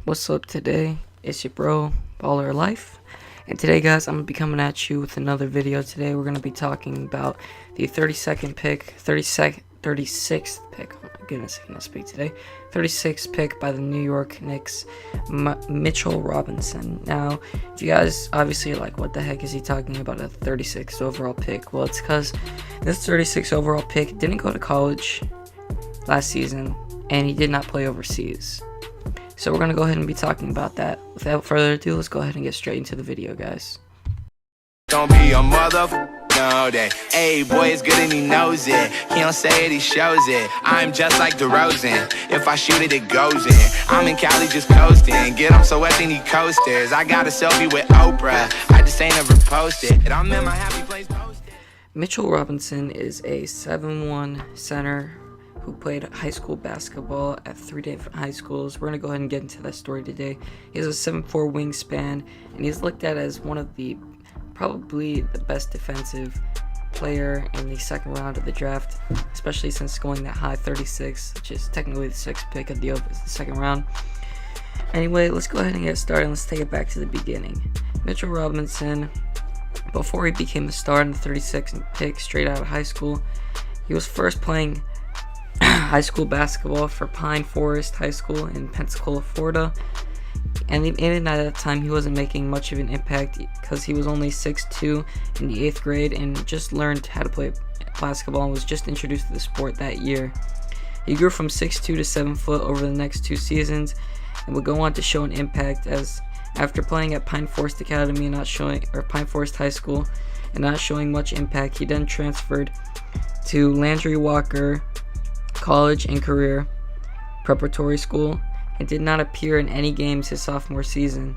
What's up today? It's your bro, Baller of Life. And today, guys, I'm going to be coming at you with another video. Today, we're going to be talking about the 36th pick. Oh my goodness, I cannot speak today. 36th pick by the New York Knicks, Mitchell Robinson. Now, if you guys obviously are like, what the heck is he talking about a 36th overall pick? Well, it's because this 36th overall pick didn't go to college last season, and he did not play overseas. So we're going to go ahead and be talking about that. Without further ado, let's go ahead and get straight into the video, guys. Don't be a motherfucker, know that. Hey, boy, it's good and he knows it. He don't say it, he shows it. I'm just like DeRozan. If I shoot it, it goes in. I'm in Cali just coasting. Get him so wet, then he coasters. I got a selfie with Oprah. I just ain't ever posted. I'm in my happy place posted. Mitchell Robinson is a 7'1" center who played high school basketball at 3 different high schools. We're going to go ahead and get into that story today. He has a 7'4" wingspan, and he's looked at as one of probably the best defensive player in the second round of the draft, especially since going that high 36, which is technically the 6th pick of the second round. Anyway, let's go ahead and get started. Let's take it back to the beginning. Mitchell Robinson, before he became a star in the 36th pick straight out of high school, he was first playing high school basketball for Pine Forest High School in Pensacola, Florida. And even at that time, he wasn't making much of an impact because he was only 6'2" in the 8th grade and just learned how to play basketball and was just introduced to the sport that year. He grew from 6'2" to 7 foot over the next 2 seasons and would go on to show an impact, as after playing at Pine Forest Academy and Pine Forest High School and not showing much impact, he then transferred to Landry Walker College and Career Preparatory School and did not appear in any games his sophomore season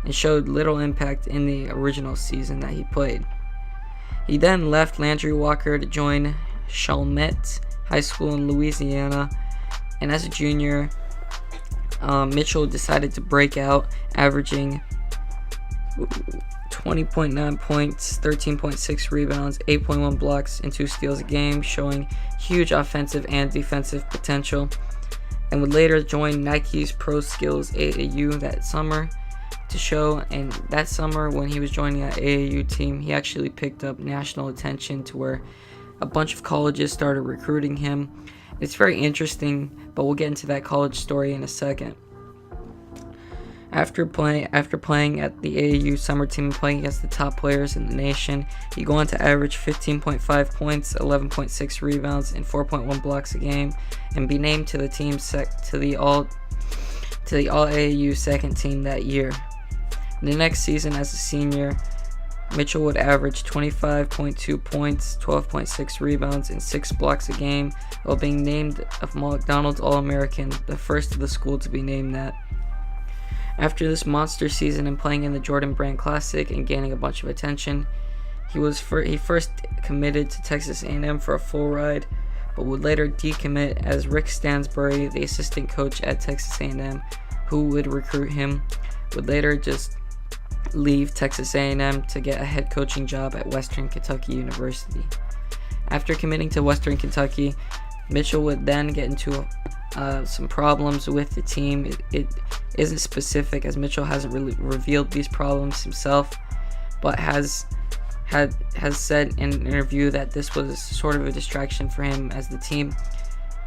and showed little impact in the original season that he played. He then left Landry Walker to join Chalmette High School in Louisiana, and as a junior, Mitchell decided to break out, averaging 20.9 points, 13.6 rebounds, 8.1 blocks, and 2 steals a game, showing huge offensive and defensive potential, and would later join Nike's Pro Skills AAU that summer to show. And that summer, when he was joining that AAU team, he actually picked up national attention to where a bunch of colleges started recruiting him. It's very interesting, but we'll get into that college story in a second. After playing at the AAU summer team and playing against the top players in the nation, he go on to average 15.5 points, 11.6 rebounds, and 4.1 blocks a game, and be named to the All AAU second team that year. The next season, as a senior, Mitchell would average 25.2 points, 12.6 rebounds, and 6 blocks a game, while being named a McDonald's All-American, the first of the school to be named that. After this monster season and playing in the Jordan Brand Classic and gaining a bunch of attention, he first committed to Texas A&M for a full ride, but would later decommit, as Rick Stansbury, the assistant coach at Texas A&M, who would recruit him, would later just leave Texas A&M to get a head coaching job at Western Kentucky University. After committing to Western Kentucky, Mitchell would then get into some problems with the team. It isn't specific, as Mitchell hasn't really revealed these problems himself, but has said in an interview that this was sort of a distraction for him, as the team,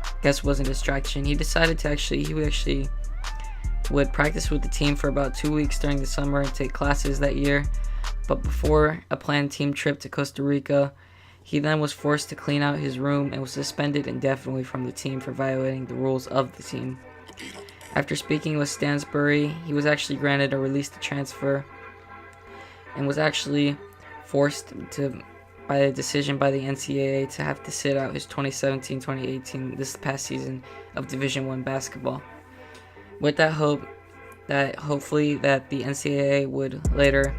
I guess, was a distraction. He decided to he would practice with the team for about 2 weeks during the summer and take classes that year, but before a planned team trip to Costa Rica, he then was forced to clean out his room and was suspended indefinitely from the team for violating the rules of the team. After speaking with Stansbury, he was actually granted a release to transfer and was actually forced by a decision by the NCAA to have to sit out his 2017-2018, this past season of Division I basketball. With that hope that hopefully that the NCAA would later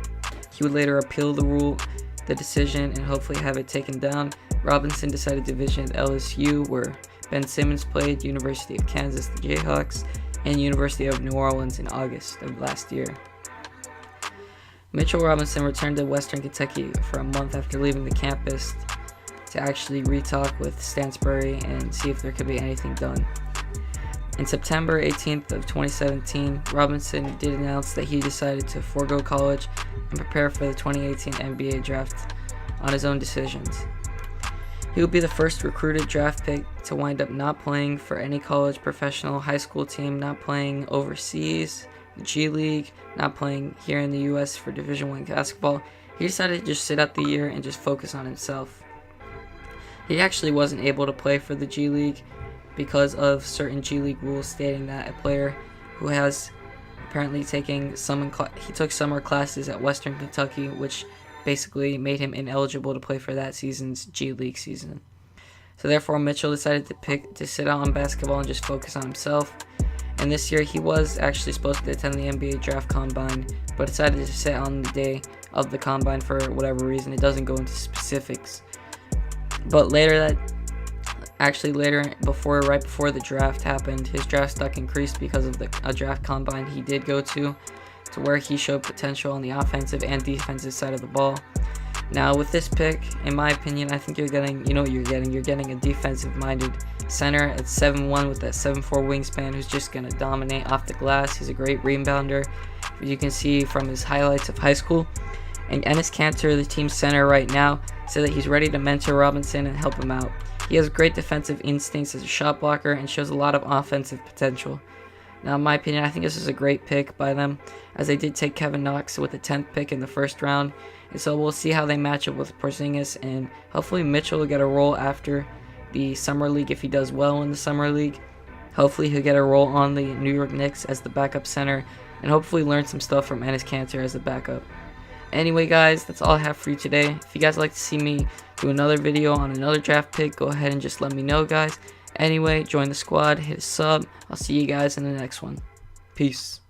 appeal the decision and hopefully have it taken down, Robinson decided to visit LSU, where Ben Simmons played, University of Kansas, the Jayhawks, and University of New Orleans in August of last year. Mitchell Robinson returned to Western Kentucky for a month after leaving the campus to actually re-talk with Stansbury and see if there could be anything done. In September 18th of 2017, Robinson did announce that he decided to forego college and prepare for the 2018 NBA draft on his own decisions. He would be the first recruited draft pick to wind up not playing for any college, professional, high school team, not playing overseas, the G League, not playing here in the US for Division I basketball. He decided to just sit out the year and just focus on himself. He actually wasn't able to play for the G League because of certain G League rules stating that a player who has apparently he took summer classes at Western Kentucky, which basically made him ineligible to play for that season's G League season. So therefore, Mitchell decided to sit out on basketball and just focus on himself. And this year, he was actually supposed to attend the NBA Draft Combine, but decided to sit on the day of the Combine for whatever reason. It doesn't go into specifics. But right before the draft happened, his draft stock increased because of a draft combine he did go to where he showed potential on the offensive and defensive side of the ball. Now, with this pick, in my opinion, I think you're getting a defensive-minded center at 7'1" with that 7'4" wingspan who's just going to dominate off the glass. He's a great rebounder, you can see from his highlights of high school. And Enes Kanter, the team's center right now, said that he's ready to mentor Robinson and help him out. He has great defensive instincts as a shot blocker and shows a lot of offensive potential. Now, in my opinion, I think this is a great pick by them, as they did take Kevin Knox with the 10th pick in the first round. And so we'll see how they match up with Porzingis, and hopefully Mitchell will get a role after the Summer League if he does well in the Summer League. Hopefully he'll get a role on the New York Knicks as the backup center, and hopefully learn some stuff from Enes Kanter as the backup. Anyway, guys, that's all I have for you today. If you guys like to see me do another video on another draft pick, go ahead and just let me know, guys. Anyway, join the squad, hit a sub. I'll see you guys in the next one. Peace.